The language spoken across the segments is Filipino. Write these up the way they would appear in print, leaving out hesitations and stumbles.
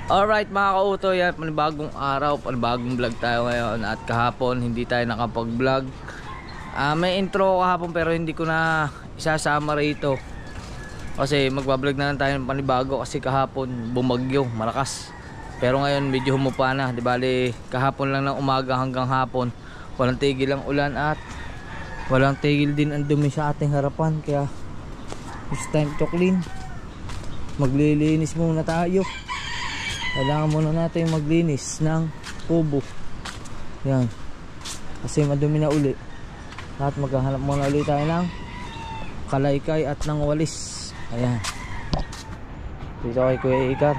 Alright mga kautoy, yan, panibagong araw, panibagong vlog tayo ngayon. At kahapon hindi tayo nakapag vlog. May intro kahapon pero hindi ko na isasama rito kasi magbablog na lang tayo ng panibago. Kasi kahapon bumagyo, malakas. Pero ngayon medyo humupa na. Di bali kahapon lang ng umaga hanggang hapon walang tigil ang ulan at walang tigil din ang dumi sa ating harapan. Kaya it's time to clean. Maglilinis muna tayo. Kailangan muna natin maglinis ng kubo. Yan. Kasi madumi na uli. At maghahanap muna ulit tayo ng kalaykay at ng walis. Ayan. Dito kay Kuya Ikar.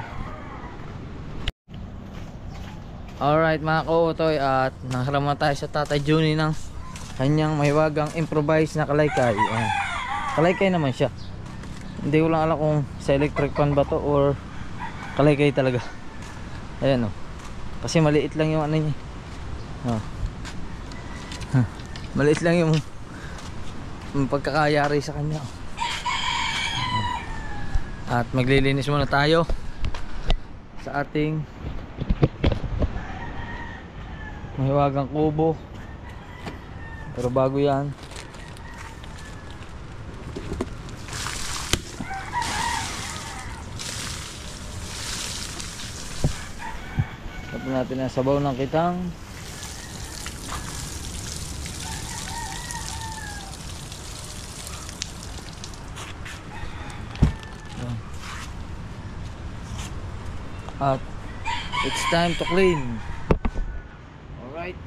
Alright mga kautoy, at nakarama tayo sa Tatay Juni ng kanyang mahiwagang improvise na kalaykay. Ayan. Kalaykay naman siya. Hindi ko lang alam kung sa electric fan ba to or kalaykay talaga. Ayan o. Kasi maliit lang yung ano niya. Maliit lang yung pagkakayari sa kanya. At maglilinis muna tayo sa ating mahiwagang kubo. Pero bago yan, natin ang sabaw ng kitang. At it's time to clean. Alright.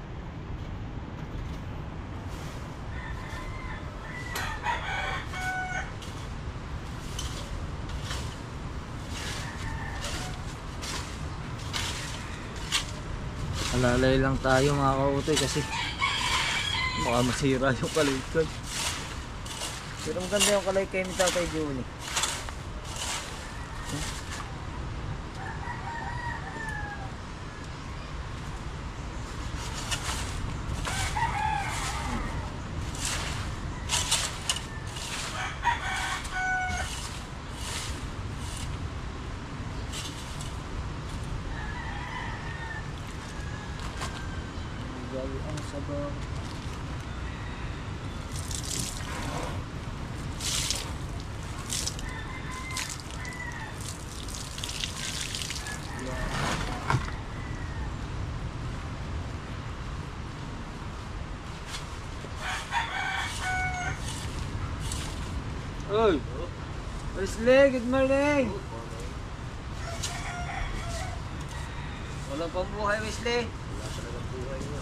Alalay lang tayo mga kautoy kasi baka masira yung kalaykay. Pero maganda yung kalaykay ni Tatay Juni. Ang sabaw. Oy, Wesley, good morning. Wala pang buhay, Wesley. Wala talagang buhay mo.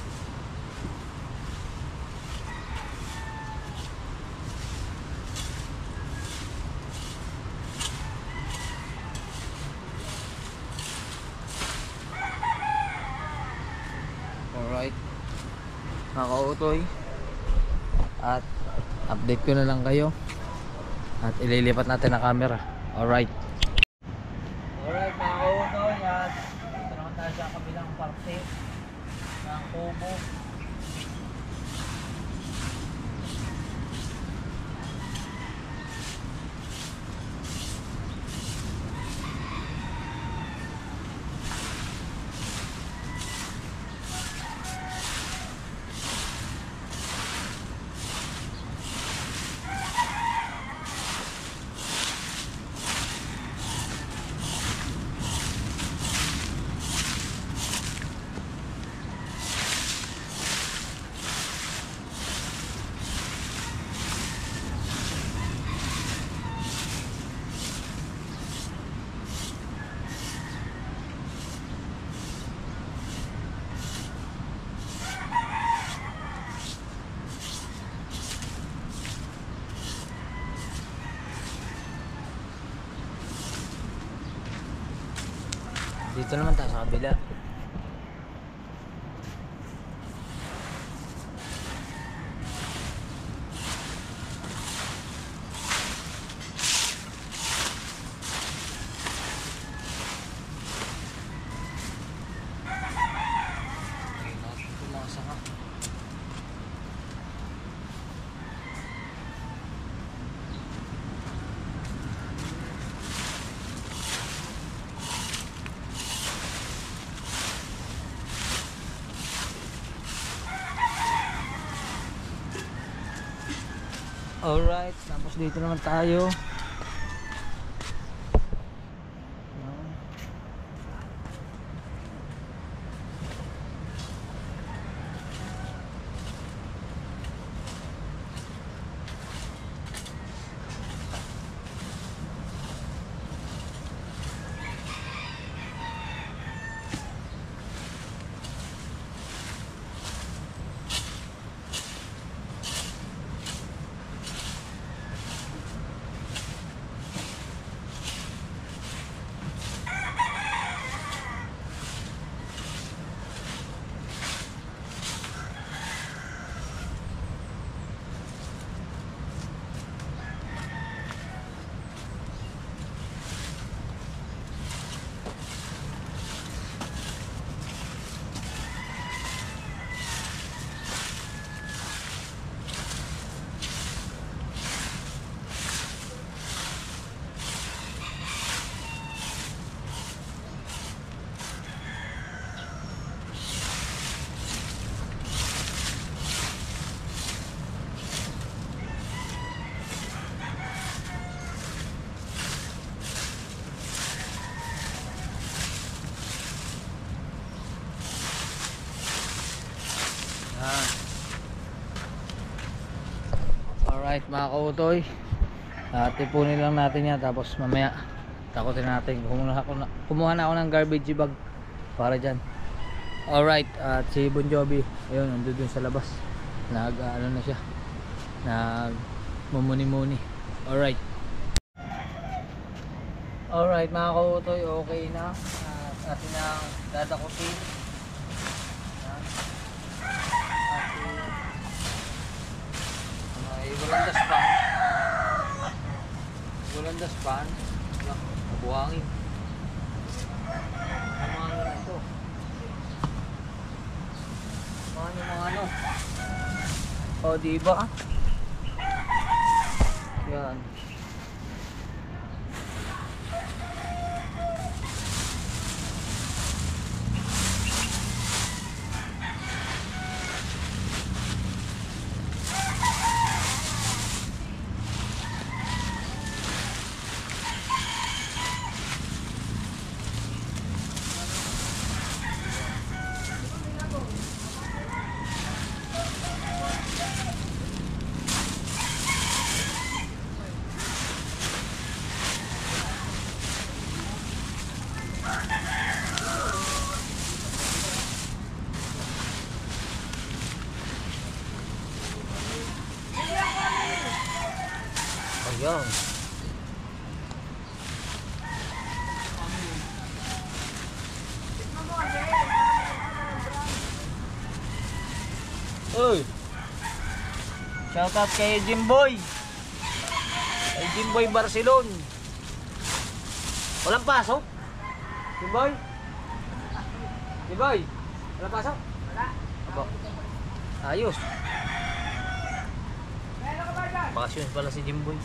Alright mga kautoy, at update ko na lang kayo at ililipat natin ang camera. Alright mga kautoy, at dito naman tayo sa kabilang parte ng kubo. Dito naman tayo sa kabila. Alright, tapos dito naman tayo. Alright mga kautoy, tipunin lang natin yan, tapos mamaya takutin natin. Kumuha na ako ng garbage bag para dyan. Alright, at si Bon Jovi ayun, nandun dun sa labas, ano na siya, nag mumuni-muni. Alright mga kautoy, okay na. Atin ang dadakutin. Walang daspan. Nabuhangin. Nabuhangin ito. Yung mga ano. O diba? Yan. Ayan. Uy, shoutout kay Jimboy. Kay Jimboy Barcelon. Walang pasok? Jimboy? Jimboy? Walang pasok? Wala. Ayos. Bakasyon pala si Jimboy.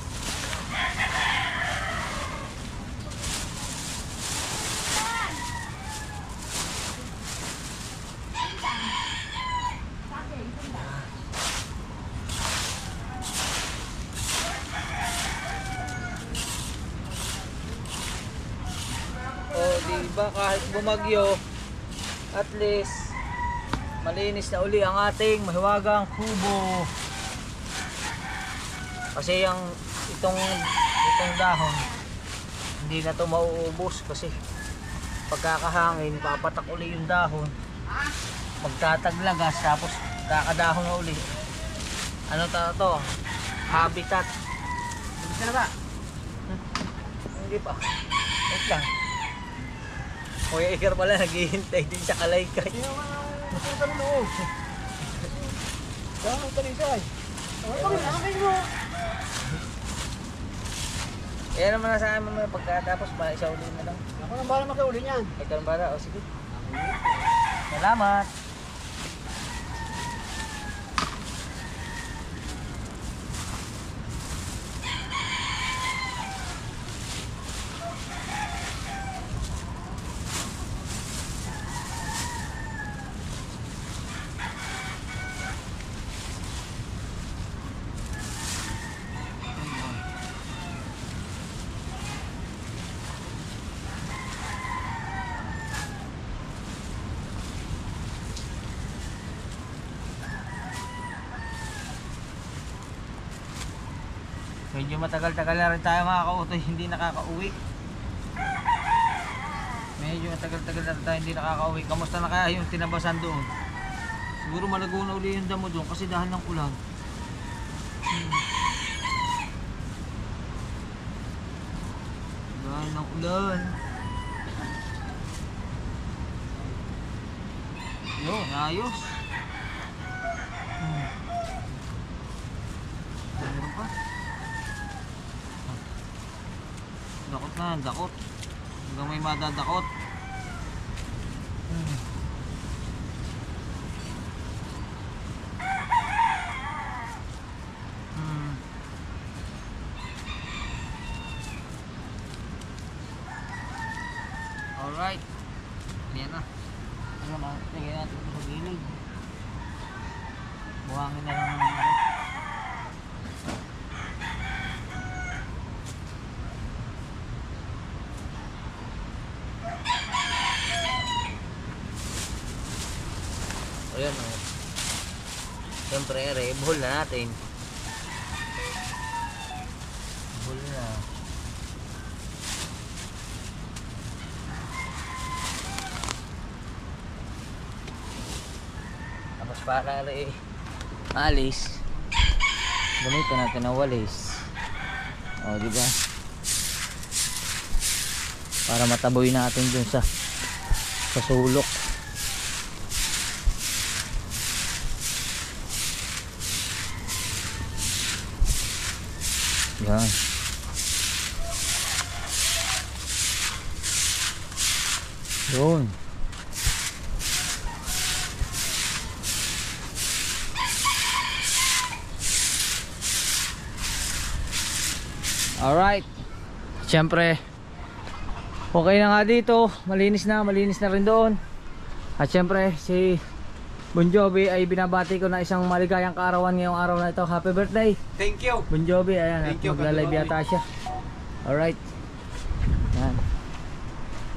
Diba kahit bumagyo, at least malinis na uli ang ating mahiwagang kubo. Kasi itong dahon hindi na to mauubos, kasi pagkakahangin papatak uli yung dahon, magtataglagas, tapos kakadahon na uli. Ano to? Habitat. Hindi na ba? Hindi pa. Wait lang. Kuya Iker pala naghihintay din sa kalaykay. Hindi naman ang ka rin loob. Saan ang talisay? Nakakain mo. Kaya naman nasa amin mamaya pagkatapos ba isa uli na lang. Ako nang bala makiuli niyan. Ikaw nang bala, o sige. Salamat. medyo matagal-tagal na rin tayo mga kautoy hindi nakakauwi. Medyo matagal-tagal na rin tayo hindi nakakauwi. Kamusta na kaya yung tinabasan doon? Siguro malago na uli yung damo doon kasi dahil ng ulan. Dahil ng ulan. Yun, ayos. Meron pa. Dakot na, dakot. Hanggang may madadakot. Alright. Yan na. Ano na, lagay natin ito sa gilid. Buhangin na lang ng ano. Ayan o. Siyempre, rebol na natin. Rebol na. Tapos para alis. Ganito natin ang walis. O, diba? Para mataboy natin dun sa sulok. Yan. Yun. Alright. Siyempre okay na nga dito. Malinis na rin doon. At siyempre si Bon Jovi ay binabati ko na isang maligayang kaarawan ngayong araw na ito. Happy birthday. Thank you. Bon Jovi, ayan. Thank you, Magla-live yata siya. Alright. Yan.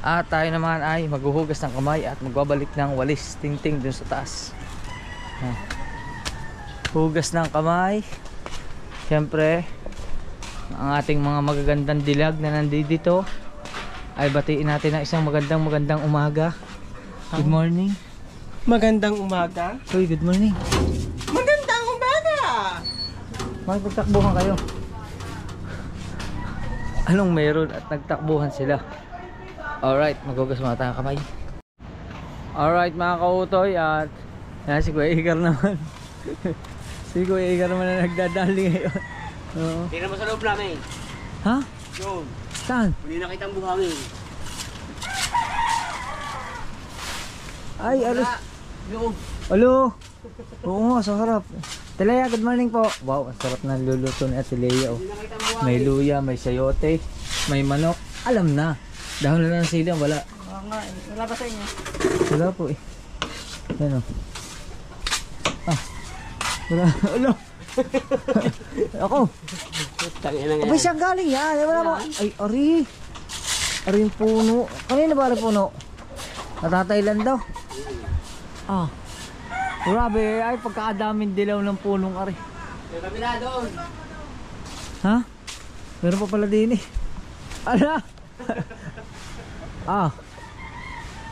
At tayo naman ay maghuhugas ng kamay at magbabalik ng walis tingting dun sa taas. Yan. Hugas ng kamay. Siyempre ang ating mga magagandang dilag na nandito ay batiin natin ng isang magandang umaga. Good morning. Magandang umaga. Uy, good morning. Magandang umaga. Magpagtakbuhan kayo. Anong meron at nagtakbuhan sila? Alright, maghugas muna tayo kamay. Alright mga kautoy, at yan si Kuya Igar naman. Si Kuya Igar naman na nagdadali ngayon. Oo. Tingnan mo sa loob namin. Ha? Yun. Saan? Huli na kitang buhangin. Ay, alos. Loob. Alo. Oo nga, sa harap. Telea, good morning po. Wow, ang sarap na luluto ni Ate Lea. Oh. Huli na kitang buhangin. May luya, may sayote, may manok. Alam na. Dahon na lang sila, wala. Wala ba sa inyo? Wala po eh. Yan o. Ah. Wala. Alo. Ako. Abay siya galing yan. Wala mo. Ay, ari. Ari yung puno. Kanina ba ari puno? Natatailan daw. Ah. Grabe. Ay, pagkakadaming dilaw ng punong ari. May kabila doon. Ha? Meron pa pala din eh. Ala. Ah.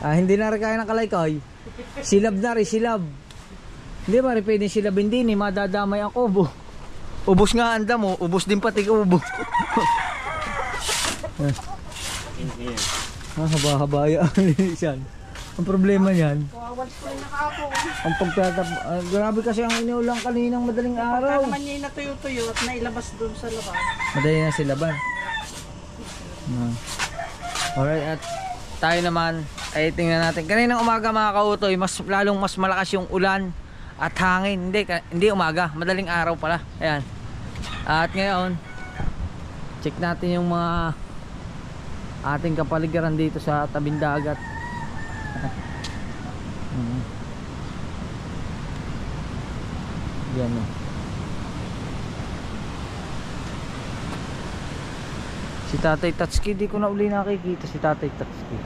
Hindi na rin kaya ng kalaykay. Silab na rin, silab. Hindi ba rin pwede silabin din eh. Madadamay ang kubo. Ubos nga anda mo. Ubos din pati kubo. Haba-haba yan. Ang problema niyan, ang pagtatap, grabe kasi ang inuulang kaninang madaling araw. Pagka naman niya natuyo-tuyo at nailabas doon sa labas. Madali na sila ba? Alright, at tayo naman ay tingnan natin. Kaninang umaga mga kautoy, lalong mas malakas yung ulan at hangin. Hindi umaga, madaling araw pala. Ayan. At ngayon, check natin yung mga ating kapaligiran dito sa tabing dagat. Yan o. Si Tatay Tatsuki, di ko na uli nakikita si Tatay Tatsuki.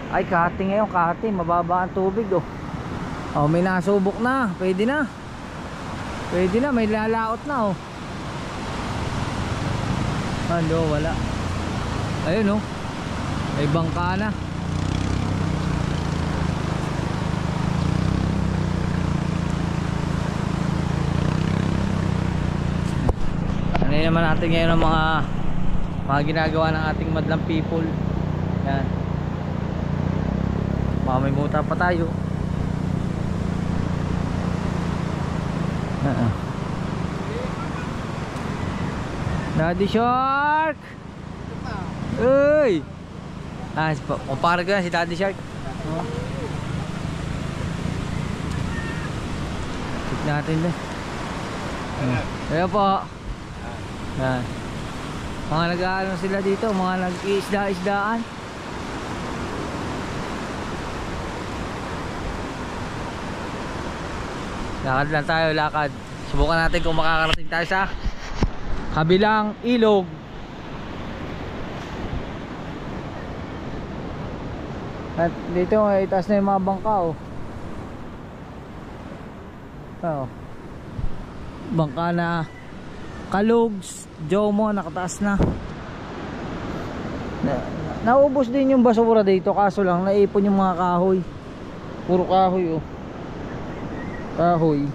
Ay, kahati ngayon, kahati, mababa ang tubig oh. Oh, may nasubok na, pwede na. Pwede na, may lalaot na oh. Ano, wala. Ayun oh. May bangka na. Ano naman natin ngayon ang mga ginagawa ng ating madlang people. Yan. Mamimuta pa tayo. Daddy Shark! Uy! Kumpara ko yan si Daddy Shark. Check natin din. Ayan po. Yan. Mga nag-aano sila dito, mga nag-iisda-isdaan. Lakad lang tayo, lakad. Subukan natin kung makakarating tayo sa kabilang ilog. At dito ay itaas na yung mga bangka oh. Oh. Bangka na Kalugs, Jomo, nakataas na. Naubos din yung basura dito, kaso lang naipon yung mga kahoy. Puro kahoy oh. Kahoy.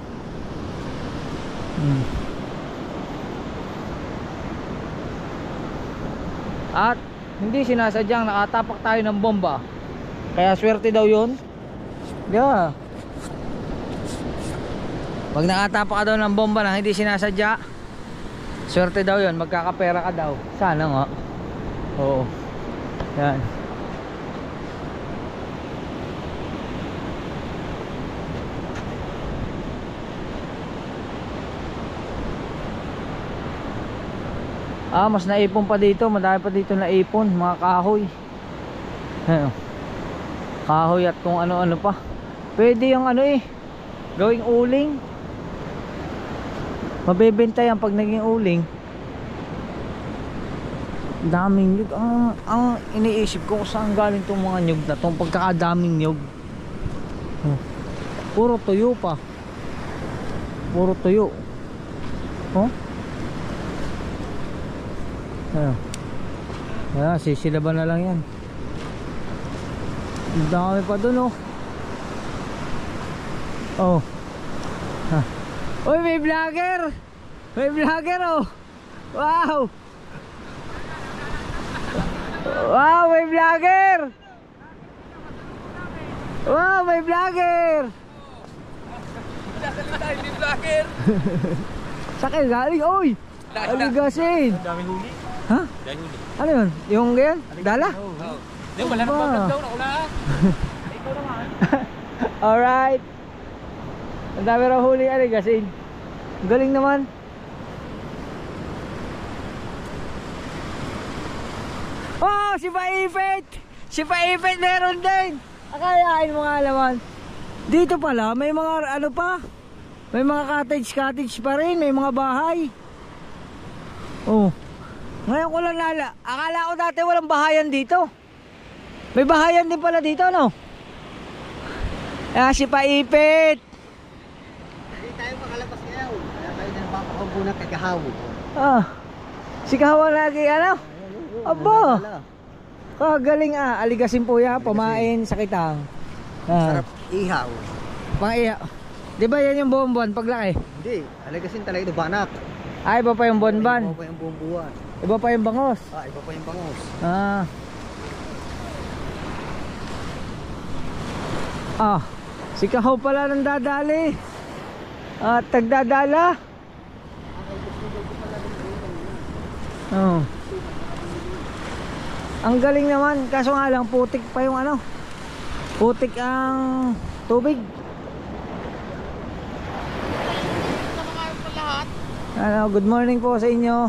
At hindi sinasadyang nakatapak tayo ng bomba. Kaya swerte daw yun. Yeah. Pag nakatapak ka daw ng bomba na hindi sinasadya, swerte daw yun, magkakapera ka daw. Sana nga. Oo. Yan. Mas naipon pa dito, madami pa dito naipon, mga kahoy. Kahoy at kung ano-ano pa. Pwede yung ano gawing uling. Mabebenta yan pag naging uling. Daming nyug. Ang iniisip ko kung saan galing itong mga nyug na itong pagkakadaming nyug. Puro tuyo pa. Puro tuyo. Oh? Sisilaban na lang yan. Ang dami pa dun oh. Oh. Uy, may vlogger. May vlogger oh. Wow. Wow, may vlogger. Wow, may vlogger. Nasalita, hindi vlogger. Saan galing? Uy, aligasin. Daming huli. Ha? Daming huli. Ano yun? Yung ganyan? Dala? Oo. Hindi, wala nang pag-vlog daw. Nakulaan. Ikaw naman. Alright. Ang dami raw huli aligasin. Galing naman. Oh, si Paipit! Si Paipit meron din! Akayain mo nga naman. Dito pala, may mga ano pa. May mga cottage pa rin. May mga bahay. Oh. Ngayon ko lang akala ko dati walang bahayan dito. May bahayan din pala dito, no? Si Paipit! Hindi tayo makalabas ngayon. Kaya tayo na napapakabunan kay Kahaw. Si Kahaw lagi ano? Aba! Kagaling aligasin po ya, pamain sa kitang. Sarap ihaw. Pang-ihaw. Di ba yan yung buwan-buwan paglaki? Hindi, aligasin talaga ito banak. Iba pa yung buwan-buwan. Iba pa yung buwan-buwan. Iba pa yung bangos. Iba pa yung bangos. Si Kahaw pala nang dadali. At tagdadala. Ang galing naman, kaso nga lang putik pa yung ano. Putik ang tubig. Good morning po sa inyo.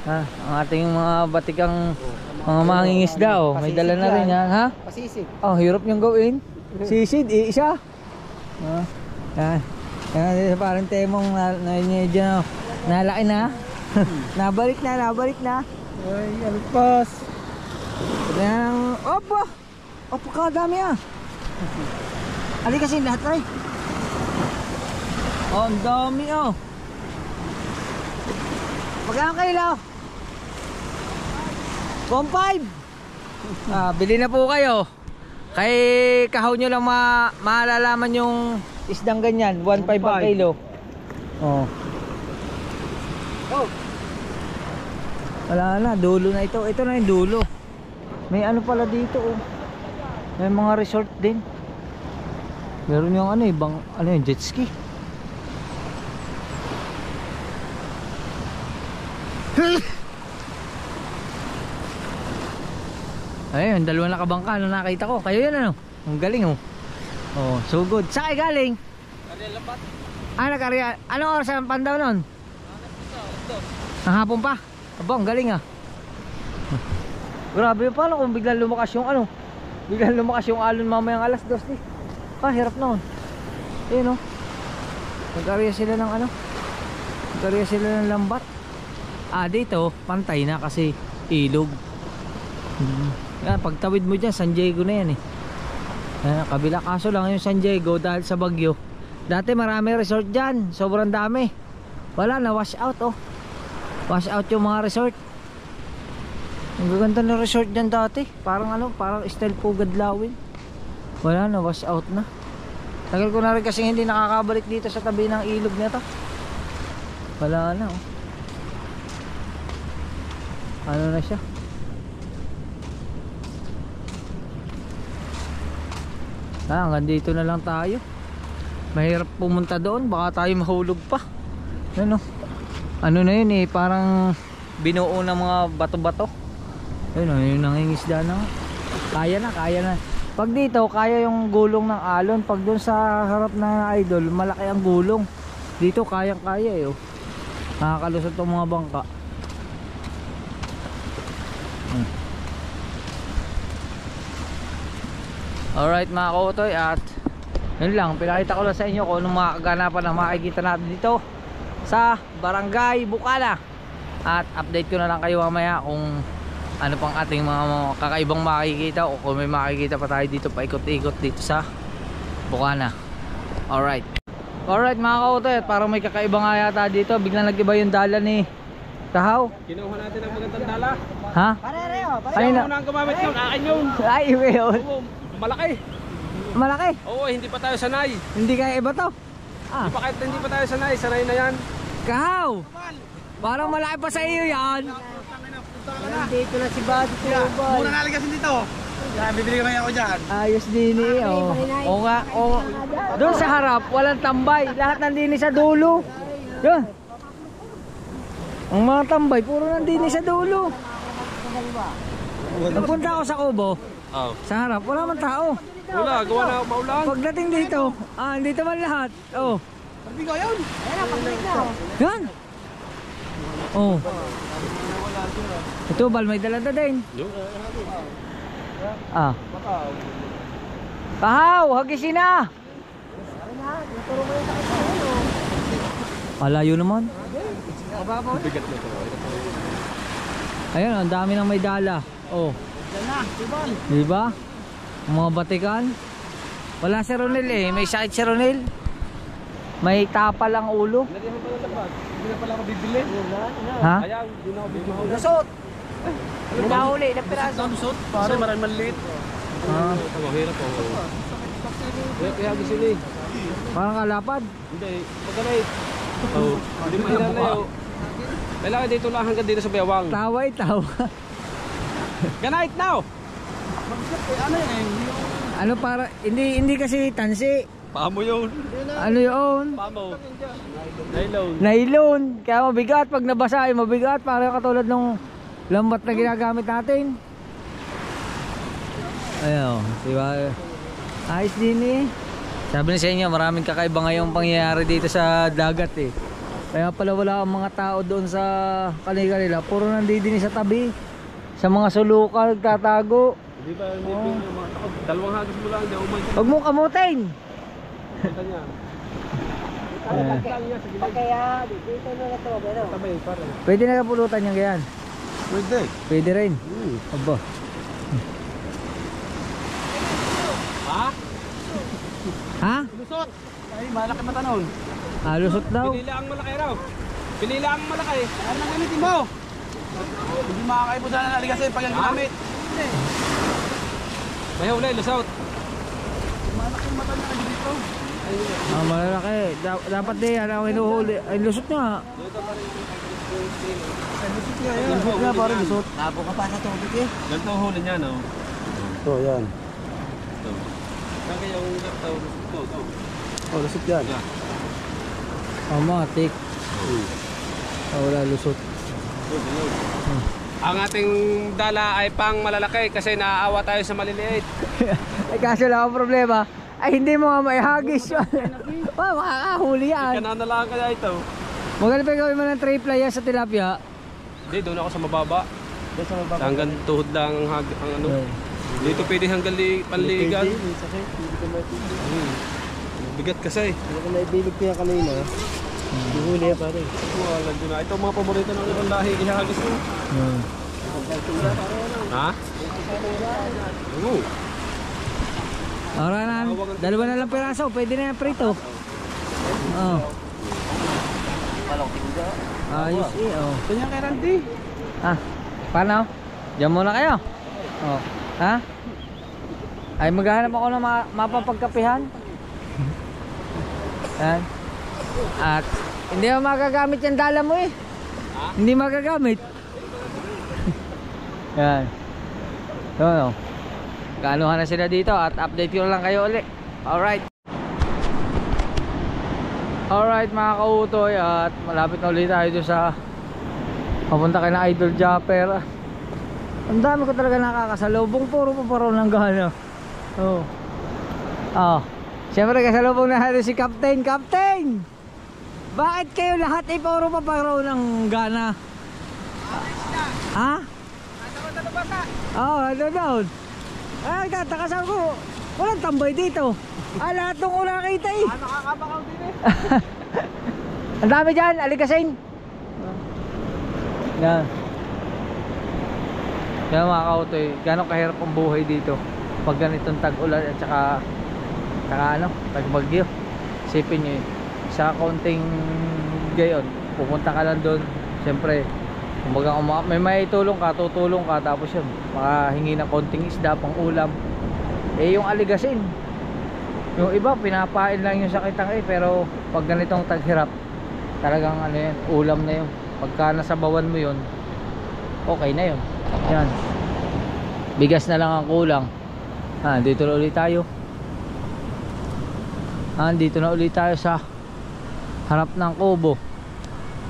Ang ating mga batikang mga mangingisda may dala na rin yan, ha? Pasisid. Hirap niyong gawin. Sisid, isa. Yan, parang temong nalaki na. Nabalik na. Ay, alpas. Yan. Opo, kadami Ali kasi lahat ay. Ang dami Magkano kilo? 1.5. Bili na po kayo. Kay kahaw nyo lang maalalaman yung isdang ganyan. 1.5 ang kilo. Oh. Wala na, dulo na ito. Ito na yung dulo. May ano pala dito oh. May mga resort din. Meron yung ano ibang ano yung jet ski. Ayun, dalawa na kabangka na nakita ko. Kayo yun ano? Ang galing oh. Oh, so good. Saan kayo galing? Ariel Lapat. Nag-Ariel. Anong oras ang pandaw nun? Ang hapon pa? Aba, ang galing ah. Grabe, paano kung biglang lumakas yung ano? Biglang lumakas yung alon mamayang alas 2 eh. Hirap noon. Ayun oh. Nag-Ariel sila ng ano? Nag-Ariel sila ng lambat. Dito, pantay na kasi ilog. Yan, pagtawid mo dyan, San Diego na yan eh. Kabila, kaso lang yung San Diego dahil sa bagyo. Dati marami resort dyan, sobrang dami. Wala na, wash out oh. Wash out yung mga resort. Ang gaganda ng resort dyan dati. Parang ano, parang style Pugad Lawin. Wala na, wash out na. Tagal ko na rin kasi hindi nakakabalik dito sa tabi ng ilog nito. Wala na oh. Ano na siya? Hanggang dito na lang tayo. Mahirap pumunta doon, baka tayo mahulog pa. Ano? Ano na yun eh, parang binuo ng mga bato-bato. Ayun, yung nangingisda na. Kaya na. Pag dito, kaya yung gulong ng alon. Pag doon sa harap na idol, malaki ang gulong. Dito, kayang-kaya eh. Oh. Nakakalusot itong mga bangka. Alright mga kautoy, at yun lang, pinakita ko lang sa inyo kung anong mga kaganapan na makikita natin dito sa Barangay Bukana. At update ko na lang kayo mamaya kung ano pang ating mga kakaibang makikita o kung may makikita pa tayo dito paikot-ikot dito sa Bukana. Alright mga kautoy, at parang may kakaiba nga yata dito. Biglang nag-iba yung dala ni Kahaw. Kinuha natin ang magandang dala. Ha? Pareho. Kanina? Una ang gumamit yun, akin yun. Ay, yun. Oo, malaki. Malaki? Oo, hindi pa tayo sanay. Hindi kaya iba to? Kahit hindi pa tayo sanay, sanay na yan. Kahaw! Parang malaki pa sa iyo yan. Dito na si Buddy. Mura na kasi dito. Bibili kami ako dyan. Ayos din eh. Oh. O nga, o. Doon sa harap, walang tambay. Lahat nandini sa dulo. Doon. Ang mga tambay, puro nandini sa dulo. Nagpunta ako sa Kubo. Oh. Sa harap, wala man tao. Wala, gawa na maulan. Pagdating dito, dito man lahat. Oh. Parbigo yun. Yan. Oh. Ito, bal may dalada din. Kahaw, hagisin na. Malayo naman. Ayun, ang dami nang may dala. Oh. Diba? Mga batikan. Wala si Ronel eh. May sakit si Ronel. May tapal ang ulo. Hindi na pala ako bibili. Ha? Kaya, hindi na ako bibili. Lusot. Nahuli na piraso. Lusot? Pare, maraming maliit. Ang hirap po. Kaya gising eh. Parang kalapad. Hindi, pagkanay. Hindi mo inalayo. Kailangan dito lang hanggang dito sa Bewang. Taway, tawa. Ganait now! Ano yun? Ano para, hindi kasi tansi. Pamo yun. Ano yun? Pamo. Nylon. Nylon. Kaya mabigat. Pag nabasa ay mabigat. Parang katulad ng lambat na ginagamit natin. Ayun. Diba? Ayos din eh. Sabi na sa inyo, maraming kakaiba ngayong pangyayari dito sa dagat eh. Kaya pala wala ang mga tao doon sa kanila. Puro nandidini sa tabi. Sa mga sulukal, nagtatago. Hindi ba yung mga takot? Dalawang hagis mo lang. Huwag mong kamutin. Kita niya. Kaya dito na ito. Pero Tabay, pare. Pwede na kapulutan yung ganyan. Pwede. Pwede rin. Aba. Ha? Ha? Lusot. Ay, malaki mata nun. Lusot daw. Pinila ang malaki raw. Pili lang ang malaki. Ano nang gamitin mo? Hindi makakaipo sana ng aligasin pag yung ginamit. May huli, lusot. Malaki yung mata niya dito. Malalaki. Dapat din yan ang hinuhuli. Ay, lusot nga. Lusot nga parang lusot. Labo ka pa sa tubig eh. Ganito ang huli niya, no? Ito, yan. Ito. Kaya yung ito. Oh, lusot yan. Oh, matik. Wala lusot. Ang ating dala ay pang malalaki kasi naaawa tayo sa maliliit. Ay, kaso lang ang problema. Ay, hindi mo nga maihagis yun. Makakahuli yan. Kanana lang kaya ito. Magaling pa gawin mo ng tray ply yan sa tilapia. Hindi, doon ako sa mababa. Hanggang tuhod lang ang ano. Dito pwede hanggang panligan. Bigat kasi. Ano kung naibilog ko yan kanina? Huli yan pare. Wala dyan na. Ito ang mga paborito ng ibang lahi. Ihagis mo. Ha? Oo. Ora na. Dalawa na lang piraso. Pwede na yan prito. Oh. Ayos eh. Oh. Ganyan kay Randy. Paano? Diyan muna kayo. Oh. Ha? Ay, maghahanap ako ng mapapagkapihan. Yan. At hindi mo magagamit yung dala mo eh. Hindi magagamit. Yan. So, kaanuhan na sila dito at update ko lang kayo ulit. Alright. Alright mga kautoy, at malapit na ulit tayo doon sa papunta kay na Idol Japper. Ang dami ko talaga nakakasalubong. Puro pa parang ng gana. Oh. Siyempre kasalubong na natin si Captain. Captain! Bakit kayo lahat ay puro pa parang ng gana? Ha? Ano doon? Ay, tatakasan ko. Walang tambay dito. Lahat nung una kita eh. Nakakabakaw din eh. Ang dami dyan, aligasing. Yan. Yan mga kautoy, gano'ng kahirap ang buhay dito pag ganitong tag-ulan at saka ano, tag-bagyo. Isipin nyo sa kaunting gayon, pupunta ka lang doon. Siyempre, kumbaga may maitulong ka, tutulong ka, tapos yun, makahingi ng konting isda pang ulam. Eh yung aligasin, yung iba pinapain lang yung sakitang pero pag ganitong taghirap, talagang ano yun, ulam na yun. Pagka nasabawan mo yun, okay na yun. Yan, bigas na lang ang kulang. Dito na ulit tayo. Dito na ulit tayo sa harap ng kubo.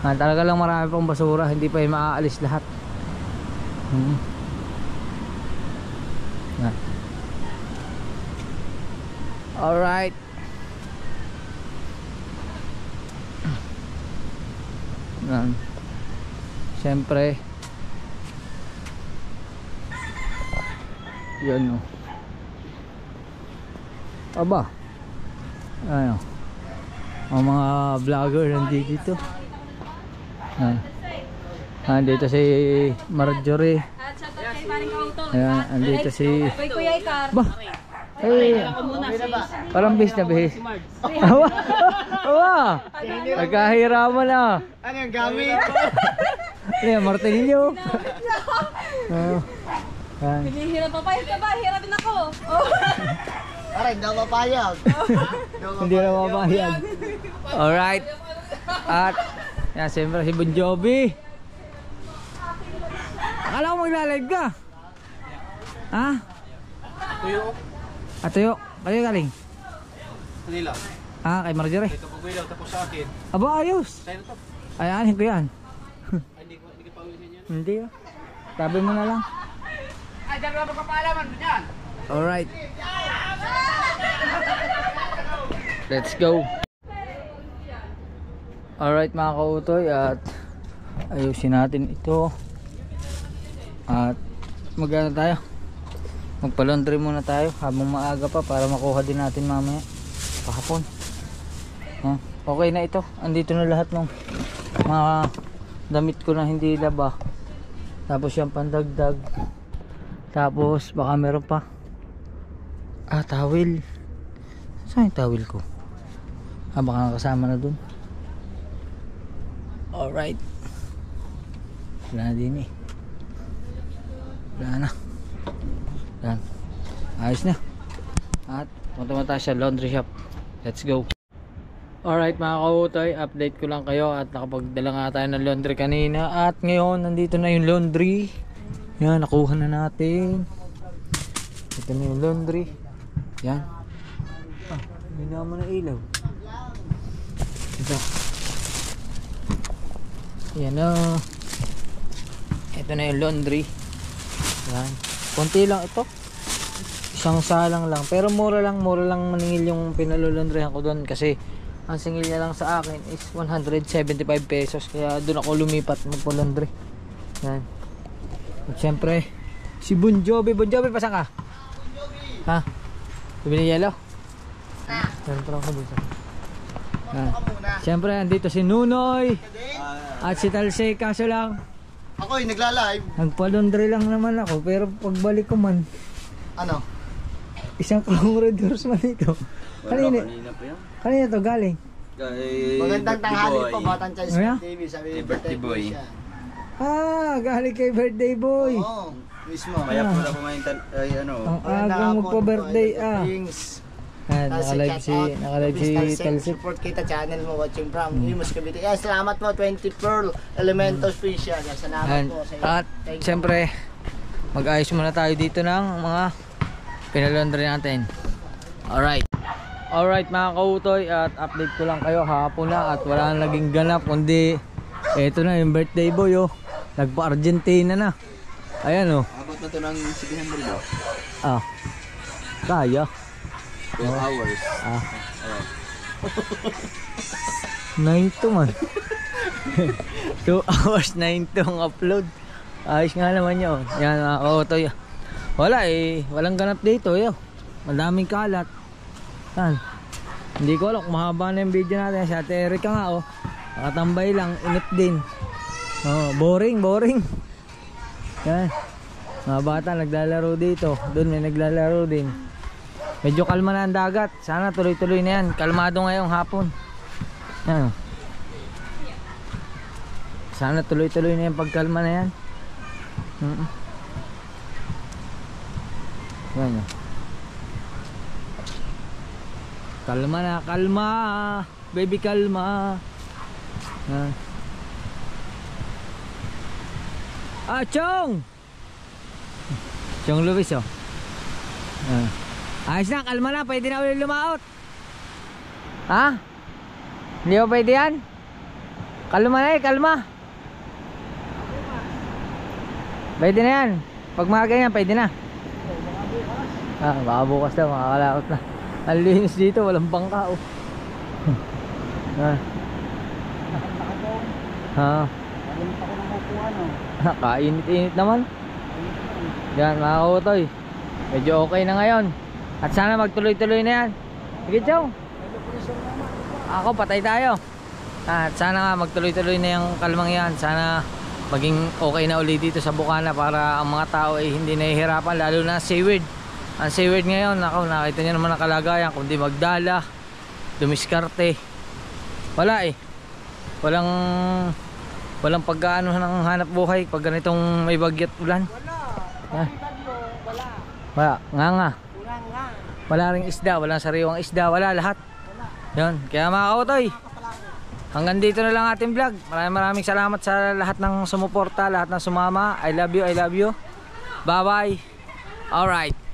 Talaga lang marami pang basura, hindi pa yung maaalis lahat. Alright. Siyempre yun o. Aba, ano, ang mga vlogger nandito. Andito si Marjorie. Ayan, andito si ba? Hey, parang bis na bis. Awa, nagkahiraman na. Ano yung gamit? Ano yung martilyo? Hirap pa, hirapin ako. Pare, hindi ako mapayag. Hindi na mapahayag. Alright. At yan, siyempre si Bon Jovi. Akala ko magla-live ka. Ha? Tuyo. Tuyo. Kayo galing? Kanila. Kay Marjorie. Ito pag lang tapos sa akin. Aba, ayos. Tayo na to. Ay, anin ko yan. Hindi ka pa ulitin yan. Hindi. Tabi mo na lang. Ay, dyan ka magpapaalaman mo dyan. Alright. Let's go. Alright mga kautoy, at ayusin natin ito. At magana tayo. Magpa-laundry muna tayo habang maaga pa para makuha din natin mamaya kahapon. Okay na ito. Andito na lahat ng mga damit ko na hindi laba. Tapos yung pandagdag. Tapos baka meron pa. Towel. Saan yung towel ko? Baka nakasama na dun. Alright. Wala na din eh. Wala na. Yan. Ayos na. At punta sa laundry shop. Let's go. Alright mga kautoy, update ko lang kayo at nakapagdala nga tayo ng laundry kanina. At ngayon, nandito na yung laundry. Yan, nakuha na natin. Ito na yung laundry. Yan. Ah, hindi naman na ilaw. Ito. Yan na. Ito na yung laundry. Yan. Konti lang ito. Isang salang lang. Pero mura lang maningil yung pinalulundryhan ko doon. Kasi ang singil niya lang sa akin is 175 pesos. Kaya doon ako lumipat magpalundry. Yan. At syempre, si Bon Jovi. Bon Jovi, pasan ka? Ha? Bibili yelo? Siyempre ako dito. Siyempre, andito si Nunoy. At si Talsay. Kaso lang, Ako'y nagla-live. nagpalundry lang naman ako. Pero pagbalik ko man, Ano? isang Crown Red Horse man ito. Kanina pa yan. kanina to galing. Magandang tanghali po, Batang Chance Ano yan? TV. Sabi Kay birthday boy. siya. Galing kay birthday boy. Oo, mismo. Kaya po na kumain Ang agang magpa-birthday Things. Naka-live si Talsay. Support kita channel mo watching from Imus Cavite. Salamat po 20 Pearl Elementos Fisher. Salamat po sa iyo. At Thank you. siyempre, mag-ayos muna tayo dito ng mga pinalundry natin. Alright mga kautoy, at update ko lang kayo, hapon na at wala nang naging ganap kundi eto na yung birthday boy oh. Nagpa-Argentina na. Ayan oh. Abot na to ng 700 oh. Kaya 2 hours. 9 man. 2 hours 9 ang upload. Ayos nga naman yun. Yan mga kautoy. Wala walang ganap dito yo. Madaming kalat. Yan. Hindi ko alam kung mahaba na yung video natin. Si Ate Erika nga oh. Nakatambay lang, init din. Boring. Yan. Mga bata naglalaro dito. Doon may naglalaro din. Medyo kalma na ang dagat. Sana tuloy-tuloy na yan. Kalmado ngayong hapon. Yan. Sana tuloy-tuloy na yung pagkalma na yan. Yan. Kalma na, kalma. Baby, kalma. Yan. Chong! Chong Luis oh. Ayos na, kalma na. Pwede na ulit lumaot. Ha? Hindi ba pwede yan? Kalma na kalma. Pwede na yan. Pag mga ganyan, pwede na. Baka bukas daw, makakalaot na. Ang linis dito, walang bangka oh. Kainit-init naman. Yan mga kautoy, medyo okay na ngayon. At sana magtuloy-tuloy na yan. Sige Chow, ako patay tayo. At sana nga magtuloy-tuloy na yung kalmang yan. Sana maging okay na ulit dito sa Bukana para ang mga tao ay hindi nahihirapan. Lalo na seaweed. Ang seaweed ngayon, ako, nakita nyo naman ang kalagayan. Kundi magdala, dumiskarte, wala walang pagkaano ng hanap buhay pag ganitong may bagyo at ulan. Wala wala ring isda, walang sariwang isda, wala lahat yun. Kaya mga kautoy, hanggang dito na lang ating vlog. Maraming salamat sa lahat ng sumuporta, lahat ng sumama. I love you. Bye bye. Alright.